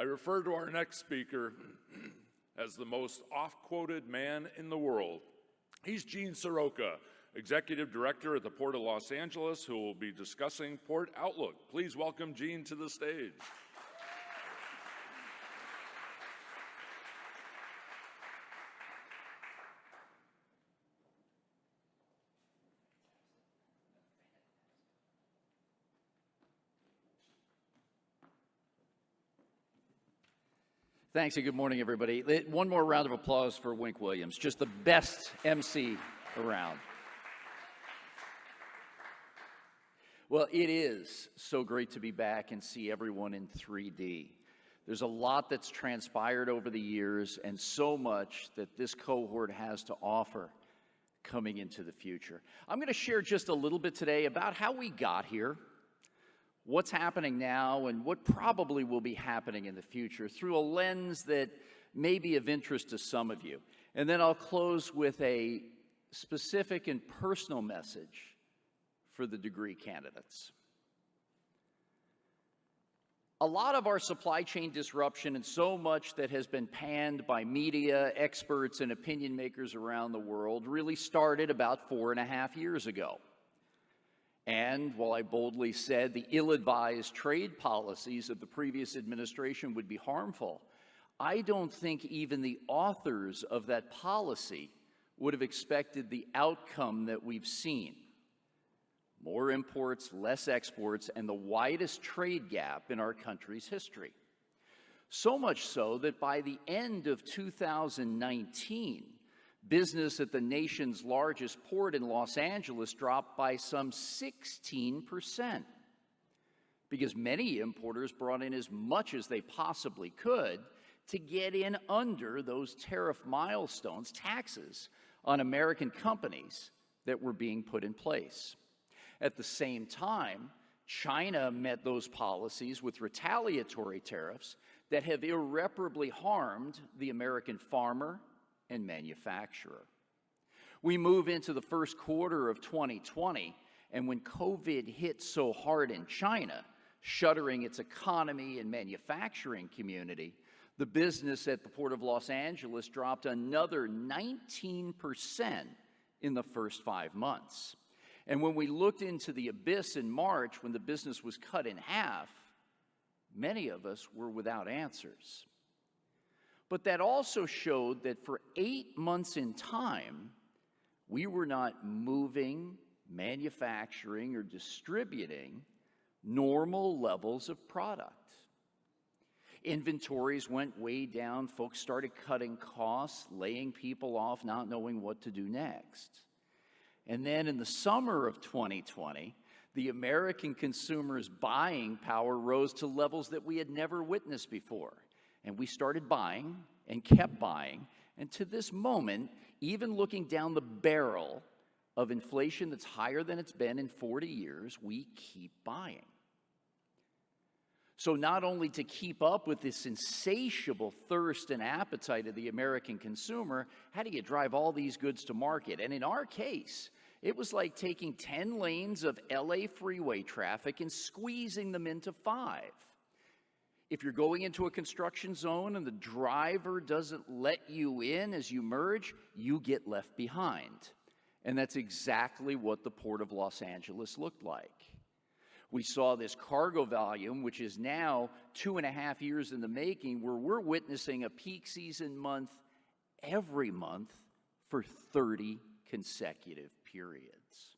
I refer to our next speaker as the most oft-quoted man in the world. He's Gene Seroka, Executive Director at the Port of Los Angeles, who will be discussing Port Outlook. Please welcome Gene to the stage. Thanks and good morning, everybody. One more round of applause for Wink Williams, just the best MC around. Well, it is so great to be back and see everyone in 3D. There's a lot that's transpired over the years and so much that this cohort has to offer coming into the future. I'm going to share just a little bit today about how we got here, what's happening now, and what probably will be happening in the future through a lens that may be of interest to some of you. And then I'll close with a specific and personal message for the degree candidates. A lot of our supply chain disruption and so much that has been panned by media, experts, and opinion makers around the world really started about 4.5 years ago. And while I boldly said the ill-advised trade policies of the previous administration would be harmful, I don't think even the authors of that policy would have expected the outcome that we've seen. More imports, less exports, and the widest trade gap in our country's history. So much so that by the end of 2019, business at the nation's largest port in Los Angeles dropped by some 16%, because many importers brought in as much as they possibly could to get in under those tariff milestones, taxes on American companies that were being put in place. At the same time, China met those policies with retaliatory tariffs that have irreparably harmed the American farmer and manufacturer. We move into the first quarter of 2020, and when COVID hit so hard in China, shuttering its economy and manufacturing community, the business at the Port of Los Angeles dropped another 19% in the first 5 months. And when we looked into the abyss in March, when the business was cut in half, many of us were without answers. But that also showed that for 8 months in time, we were not moving, manufacturing, or distributing normal levels of product. Inventories went way down. Folks started cutting costs, laying people off, not knowing what to do next. And then in the summer of 2020, the American consumer's buying power rose to levels that we had never witnessed before. And we started buying and kept buying. And to this moment, even looking down the barrel of inflation that's higher than it's been in 40 years, we keep buying. So not only to keep up with this insatiable thirst and appetite of the American consumer, how do you drive all these goods to market? And in our case, it was like taking 10 lanes of LA freeway traffic and squeezing them into 5. If you're going into a construction zone and the driver doesn't let you in as you merge, you get left behind. And that's exactly what the Port of Los Angeles looked like. We saw this cargo volume, which is now 2.5 years in the making, where we're witnessing a peak season month every month for 30 consecutive periods.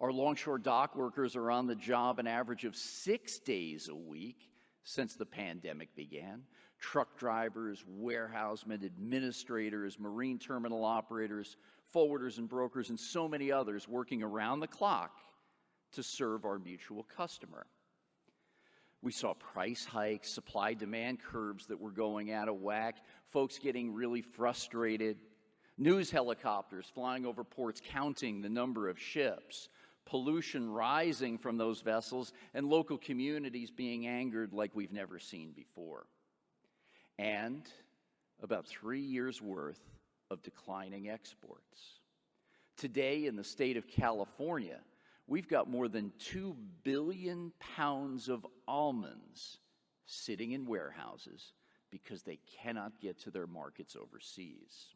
Our longshore dock workers are on the job an average of 6 days a week since the pandemic began. Truck drivers, warehousemen, administrators, marine terminal operators, forwarders and brokers, and so many others working around the clock to serve our mutual customer. We saw price hikes, supply-demand curves that were going out of whack, folks getting really frustrated, news helicopters flying over ports counting the number of ships, pollution rising from those vessels, and local communities being angered like we've never seen before. And about 3 years' worth of declining exports. Today in the state of California, we've got more than 2 billion pounds of almonds sitting in warehouses because they cannot get to their markets overseas.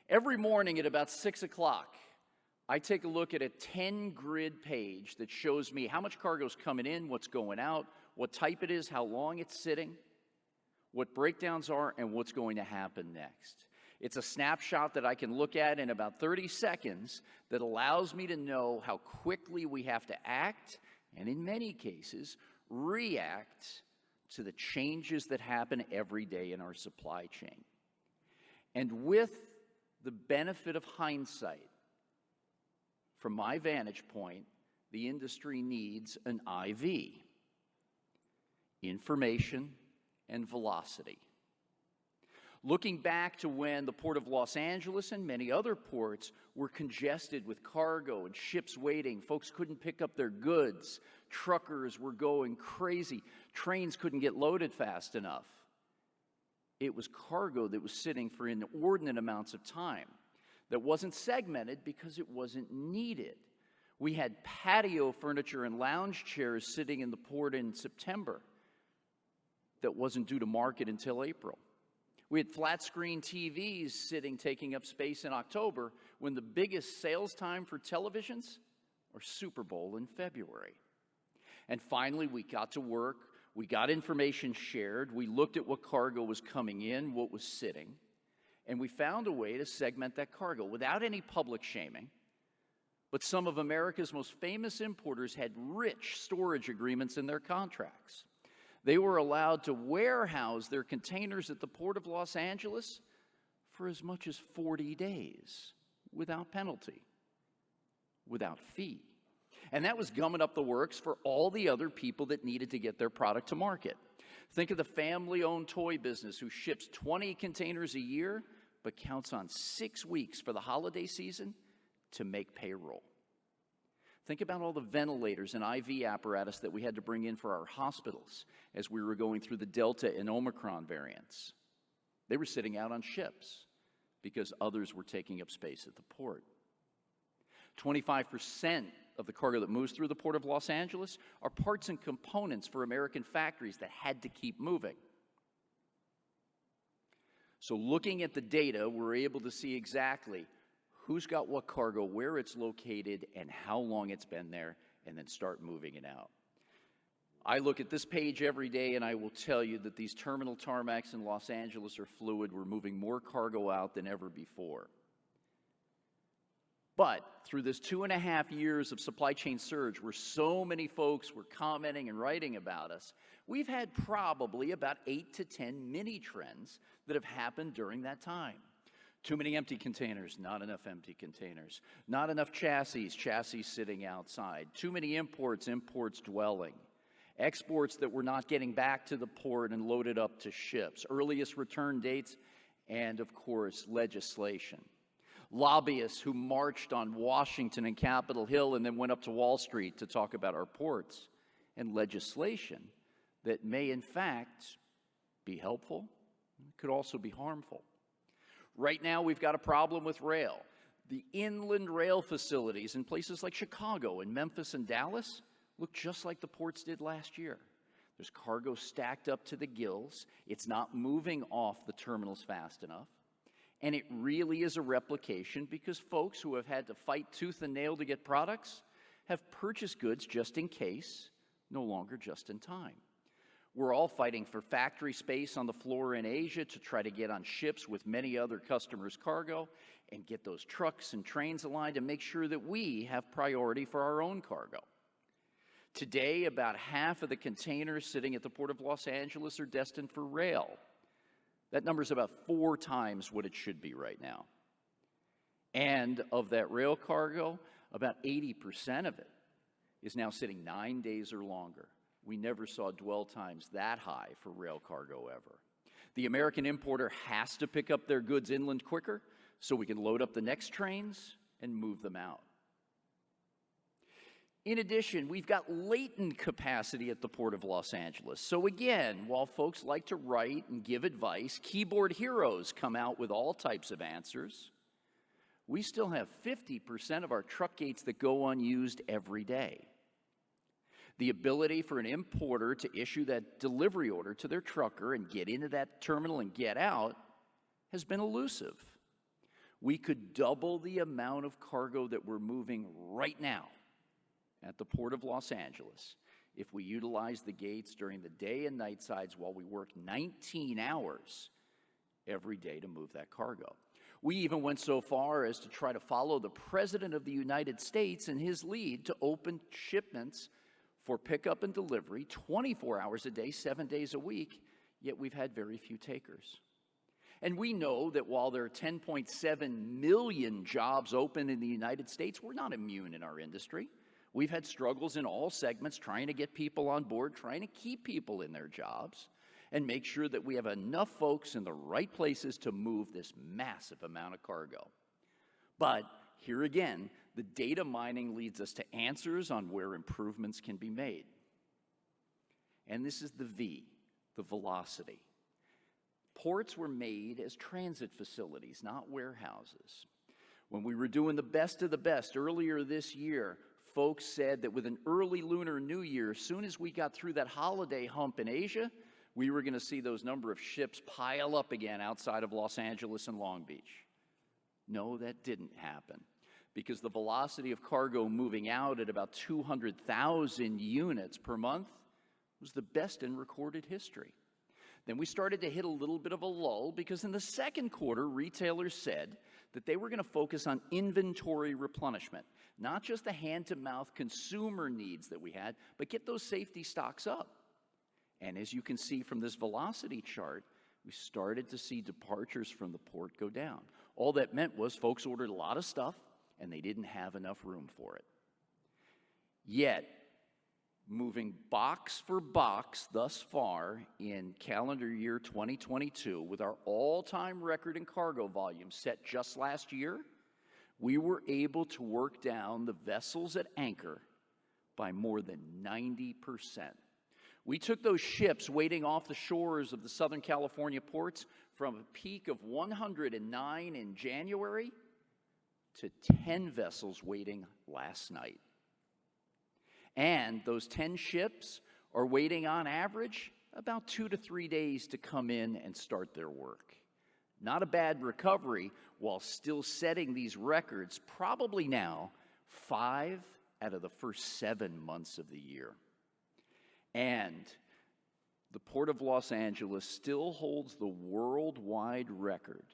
Every morning at about 6 o'clock, I take a look at a 10-grid page that shows me how much cargo is coming in, what's going out, what type it is, how long it's sitting, what breakdowns are, and what's going to happen next. It's a snapshot that I can look at in about 30 seconds that allows me to know how quickly we have to act, and in many cases, react to the changes that happen every day in our supply chain. And with the benefit of hindsight, from my vantage point, the industry needs an IV, information and velocity. Looking back to when the Port of Los Angeles and many other ports were congested with cargo and ships waiting, folks couldn't pick up their goods, truckers were going crazy, trains couldn't get loaded fast enough. It was cargo that was sitting for inordinate amounts of time that wasn't segmented because it wasn't needed. We had patio furniture and lounge chairs sitting in the port in September that wasn't due to market until April. We had flat screen TVs sitting, taking up space in October, when the biggest sales time for televisions are Super Bowl in February. And finally, we got to work, we got information shared, we looked at what cargo was coming in, what was sitting, and we found a way to segment that cargo without any public shaming. But some of America's most famous importers had rich storage agreements in their contracts. They were allowed to warehouse their containers at the Port of Los Angeles for as much as 40 days without penalty, without fee. And that was gumming up the works for all the other people that needed to get their product to market. Think of the family-owned toy business who ships 20 containers a year but counts on 6 weeks for the holiday season to make payroll. Think about all the ventilators and IV apparatus that we had to bring in for our hospitals as we were going through the Delta and Omicron variants. They were sitting out on ships because others were taking up space at the port. 25% of the cargo that moves through the Port of Los Angeles are parts and components for American factories that had to keep moving. So looking at the data, we're able to see exactly who's got what cargo, where it's located, and how long it's been there, and then start moving it out. I look at this page every day, and I will tell you that these terminal tarmacs in Los Angeles are fluid. We're moving more cargo out than ever before. But through this 2.5 years of supply chain surge, where so many folks were commenting and writing about us, we've had probably about 8 to 10 mini trends that have happened during that time. Too many empty containers, not enough empty containers. Not enough chassis sitting outside. Too many imports dwelling. Exports that were not getting back to the port and loaded up to ships. Earliest return dates, and of course, legislation. Lobbyists who marched on Washington and Capitol Hill and then went up to Wall Street to talk about our ports. And legislation that may in fact be helpful, could also be harmful. Right now, we've got a problem with rail. The inland rail facilities in places like Chicago and Memphis and Dallas look just like the ports did last year. There's cargo stacked up to the gills. It's not moving off the terminals fast enough. And it really is a replication because folks who have had to fight tooth and nail to get products have purchased goods just in case, no longer just in time. We're all fighting for factory space on the floor in Asia to try to get on ships with many other customers' cargo and get those trucks and trains aligned to make sure that we have priority for our own cargo. Today, about half of the containers sitting at the Port of Los Angeles are destined for rail. That number is about 4 times what it should be right now. And of that rail cargo, about 80% of it is now sitting 9 days or longer. We never saw dwell times that high for rail cargo ever. The American importer has to pick up their goods inland quicker so we can load up the next trains and move them out. In addition, we've got latent capacity at the Port of Los Angeles. So again, while folks like to write and give advice, keyboard heroes come out with all types of answers, we still have 50% of our truck gates that go unused every day. The ability for an importer to issue that delivery order to their trucker and get into that terminal and get out has been elusive. We could double the amount of cargo that we're moving right now at the Port of Los Angeles if we utilize the gates during the day and night sides while we work 19 hours every day to move that cargo. We even went so far as to try to follow the President of the United States in his lead to open shipments for pickup and delivery 24 hours a day, 7 days a week, yet we've had very few takers. And we know that while there are 10.7 million jobs open in the United States, we're not immune in our industry. We've had struggles in all segments trying to get people on board, trying to keep people in their jobs, and make sure that we have enough folks in the right places to move this massive amount of cargo. But here again, the data mining leads us to answers on where improvements can be made. And this is the V, the velocity. Ports were made as transit facilities, not warehouses. When we were doing the best of the best earlier this year, folks said that with an early Lunar New Year, as soon as we got through that holiday hump in Asia, we were going to see those number of ships pile up again outside of Los Angeles and Long Beach. No, that didn't happen, because the velocity of cargo moving out at about 200,000 units per month was the best in recorded history. Then we started to hit a little bit of a lull, because in the second quarter, retailers said that they were going to focus on inventory replenishment, not just the hand-to-mouth consumer needs that we had, but get those safety stocks up. And as you can see from this velocity chart, we started to see departures from the port go down. All that meant was folks ordered a lot of stuff, and they didn't have enough room for it. Yet, moving box for box thus far in calendar year 2022, with our all-time record in cargo volume set just last year, we were able to work down the vessels at anchor by more than 90%. We took those ships waiting off the shores of the Southern California ports from a peak of 109 in January to 10 vessels waiting last night. And those 10 ships are waiting on average about 2 to 3 days to come in and start their work. Not a bad recovery while still setting these records, probably now 5 out of the first 7 months of the year. And the Port of Los Angeles still holds the worldwide record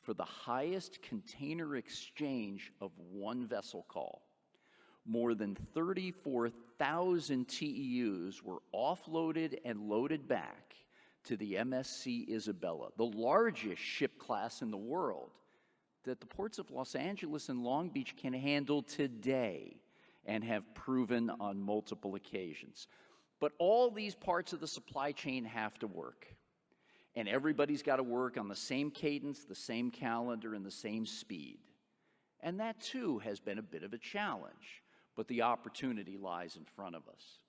for the highest container exchange of one vessel call. More than 34,000 TEUs were offloaded and loaded back to the MSC Isabella, the largest ship class in the world that the ports of Los Angeles and Long Beach can handle today and have proven on multiple occasions. But all these parts of the supply chain have to work. And everybody's got to work on the same cadence, the same calendar, and the same speed. And that, too, has been a bit of a challenge. But the opportunity lies in front of us.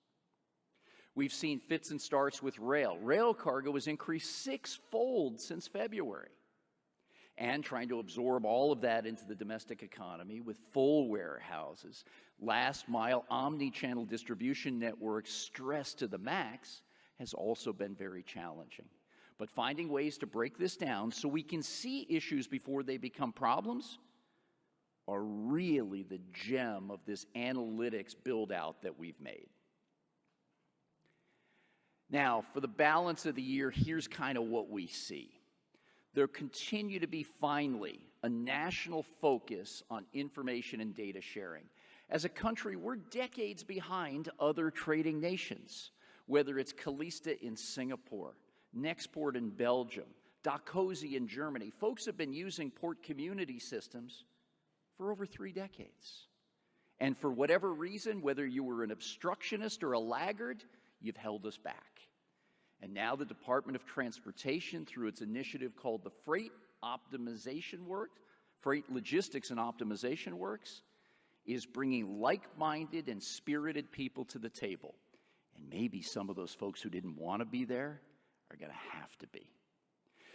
We've seen fits and starts with rail. Rail cargo has increased 6-fold since February. And trying to absorb all of that into the domestic economy with full warehouses, last-mile omni-channel distribution networks stressed to the max has also been very challenging. But finding ways to break this down so we can see issues before they become problems are really the gem of this analytics build-out that we've made. Now, for the balance of the year, here's kind of what we see. There continue to be, finally, a national focus on information and data sharing. As a country, we're decades behind other trading nations, whether it's Calista in Singapore, Nexport in Belgium, Dacosi in Germany. Folks have been using port community systems for over 3 decades. And for whatever reason, whether you were an obstructionist or a laggard, you've held us back. And now the Department of Transportation, through its initiative called the Freight Logistics and Optimization Works, is bringing like-minded and spirited people to the table. And maybe some of those folks who didn't want to be there are going to have to be.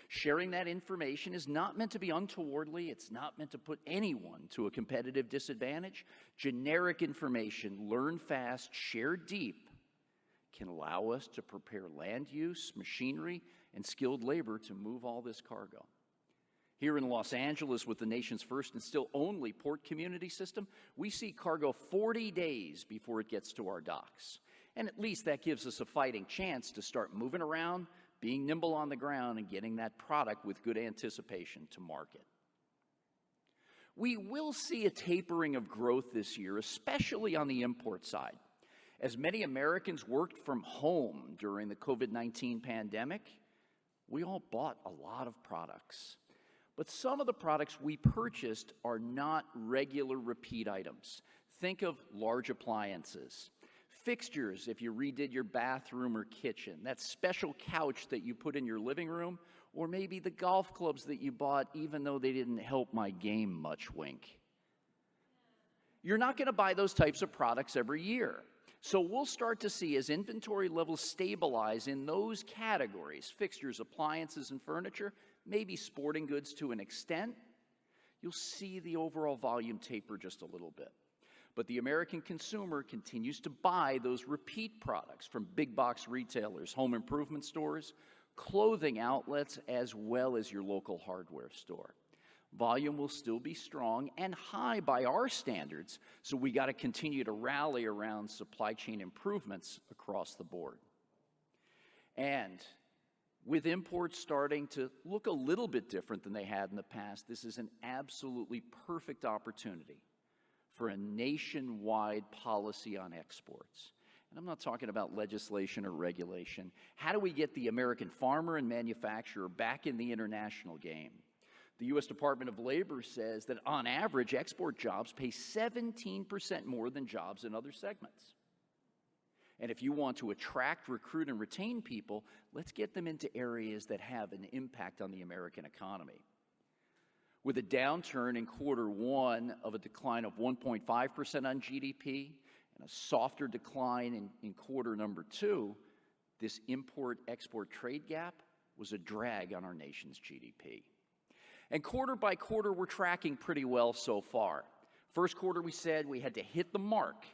Sharing that information is not meant to be untowardly. It's not meant to put anyone to a competitive disadvantage. Generic information, learned fast, shared deep, can allow us to prepare land use, machinery, and skilled labor to move all this cargo. Here in Los Angeles, with the nation's first and still only port community system, we see cargo 40 days before it gets to our docks. And at least that gives us a fighting chance to start moving around, being nimble on the ground, and getting that product with good anticipation to market. We will see a tapering of growth this year, especially on the import side. As many Americans worked from home during the COVID-19 pandemic, we all bought a lot of products. But some of the products we purchased are not regular repeat items. Think of large appliances, fixtures if you redid your bathroom or kitchen, that special couch that you put in your living room, or maybe the golf clubs that you bought even though they didn't help my game much, wink. You're not going to buy those types of products every year. So we'll start to see, as inventory levels stabilize in those categories, fixtures, appliances, and furniture, maybe sporting goods to an extent, you'll see the overall volume taper just a little bit. But the American consumer continues to buy those repeat products from big box retailers, home improvement stores, clothing outlets, as well as your local hardware store. Volume will still be strong and high by our standards, so we got to continue to rally around supply chain improvements across the board. And with imports starting to look a little bit different than they had in the past, this is an absolutely perfect opportunity for a nationwide policy on exports. And I'm not talking about legislation or regulation. How do we get the American farmer and manufacturer back in the international game? The U.S. Department of Labor says that on average, export jobs pay 17% more than jobs in other segments. And if you want to attract, recruit, and retain people, let's get them into areas that have an impact on the American economy. With a downturn in Q1 of a decline of 1.5% on GDP and a softer decline in Q2, this import-export trade gap was a drag on our nation's GDP. And quarter by quarter, we're tracking pretty well so far. First quarter, we said we had to hit the mark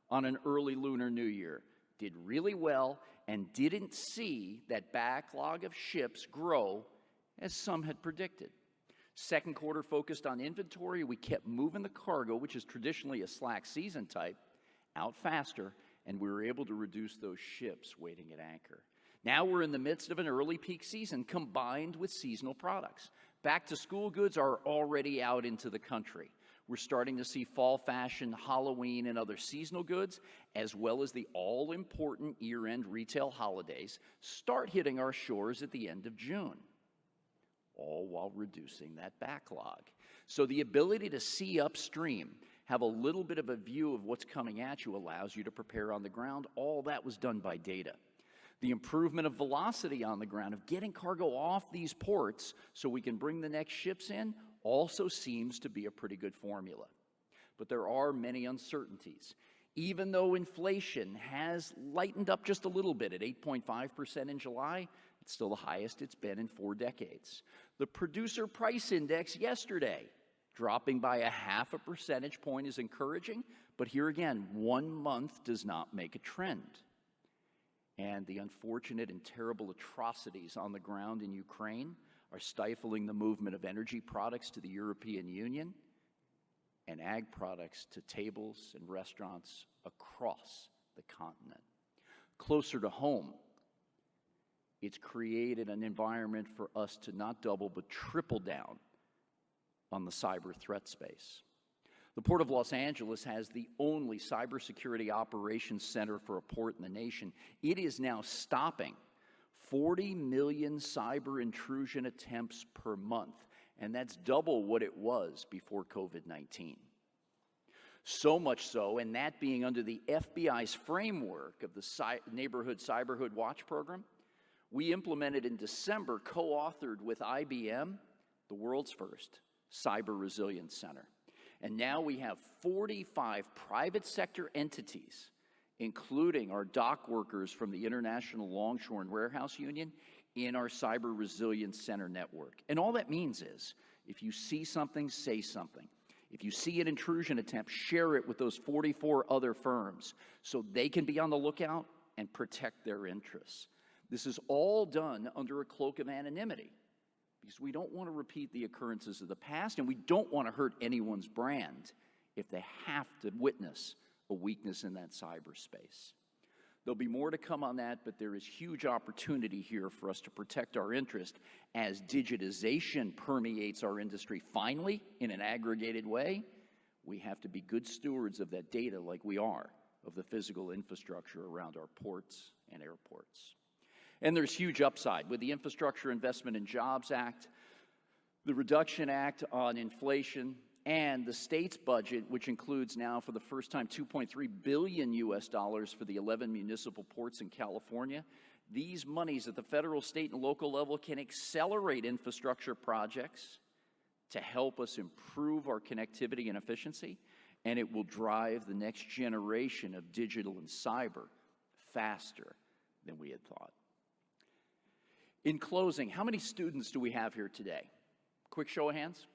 on an early Lunar New Year. Did really well and didn't see that backlog of ships grow as some had predicted. Second quarter focused on inventory. We kept moving the cargo, which is traditionally a slack season type, out faster, and we were able to reduce those ships waiting at anchor. Now we're in the midst of an early peak season combined with seasonal products. Back to school goods are already out into the country. We're starting to see fall fashion, Halloween, and other seasonal goods, as well as the all-important year-end retail holidays, start hitting our shores at the end of June, all while reducing that backlog. So the ability to see upstream, have a little bit of a view of what's coming at you, allows you to prepare on the ground. All that was done by data. The improvement of velocity on the ground, of getting cargo off these ports so we can bring the next ships in, also seems to be a pretty good formula. But there are many uncertainties. Even though inflation has lightened up just a little bit at 8.5% in July, it's still the highest it's been in 4 decades. The producer price index yesterday, dropping by 0.5 percentage point, is encouraging, but here again, 1 month does not make a trend. And the unfortunate and terrible atrocities on the ground in Ukraine are stifling the movement of energy products to the European Union and ag products to tables and restaurants across the continent. Closer to home, it's created an environment for us to not double but triple down on the cyber threat space. The Port of Los Angeles has the only cybersecurity operations center for a port in the nation. It is now stopping 40 million cyber intrusion attempts per month, and that's double what it was before COVID-19. So much so, and that being under the FBI's framework of the Neighborhood Cyberhood Watch program, we implemented in December, co-authored with IBM, the world's first Cyber Resilience Center. And now we have 45 private sector entities, including our dock workers from the International Longshore and Warehouse Union, in our Cyber Resilience Center network. And all that means is, if you see something, say something. If you see an intrusion attempt, share it with those 44 other firms so they can be on the lookout and protect their interests. This is all done under a cloak of anonymity because we don't want to repeat the occurrences of the past, and we don't want to hurt anyone's brand if they have to witness a weakness in that cyberspace. There'll be more to come on that, but there is huge opportunity here for us to protect our interest as digitization permeates our industry finally in an aggregated way. We have to be good stewards of that data like we are of the physical infrastructure around our ports and airports. And there's huge upside with the Infrastructure Investment and Jobs Act, the Reduction Act on inflation, and the state's budget, which includes now for the first time $2.3 billion for the 11 municipal ports in California. These monies at the federal, state, and local level can accelerate infrastructure projects to help us improve our connectivity and efficiency, and it will drive the next generation of digital and cyber faster than we had thought. In closing, how many students do we have here today? Quick show of hands.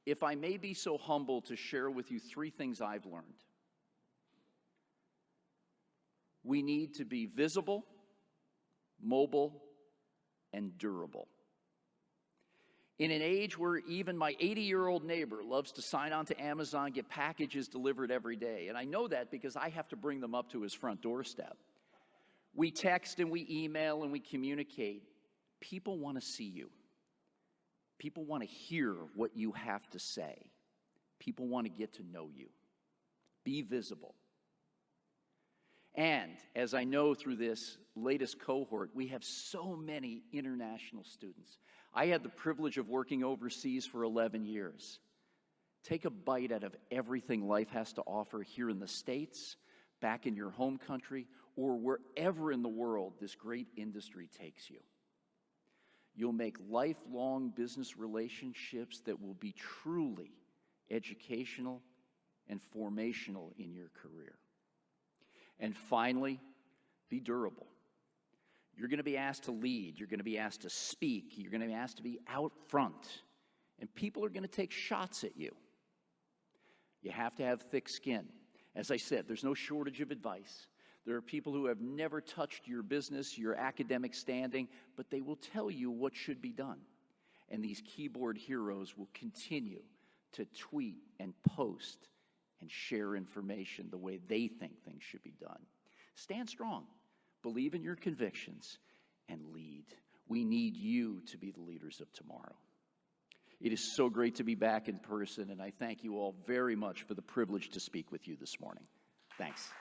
If I may be so humble to share with you 3 things I've learned. We need to be visible, mobile, and durable. In an age where even my 80-year-old neighbor loves to sign on to Amazon, get packages delivered every day, and I know that because I have to bring them up to his front doorstep. We text and we email and we communicate. People want to see you. People want to hear what you have to say. People want to get to know you. Be visible. And as I know through this latest cohort, we have so many international students. I had the privilege of working overseas for 11 years. Take a bite out of everything life has to offer here in the States, back in your home country, or wherever in the world this great industry takes you. You'll make lifelong business relationships that will be truly educational and formational in your career. And finally, be durable. You're going to be asked to lead. You're going to be asked to speak. You're going to be asked to be out front. And people are going to take shots at you. You have to have thick skin. As I said, there's no shortage of advice. There are people who have never touched your business, your academic standing, but they will tell you what should be done. And these keyboard heroes will continue to tweet and post and share information the way they think things should be done. Stand strong, believe in your convictions, and lead. We need you to be the leaders of tomorrow. It is so great to be back in person, and I thank you all very much for the privilege to speak with you this morning. Thanks.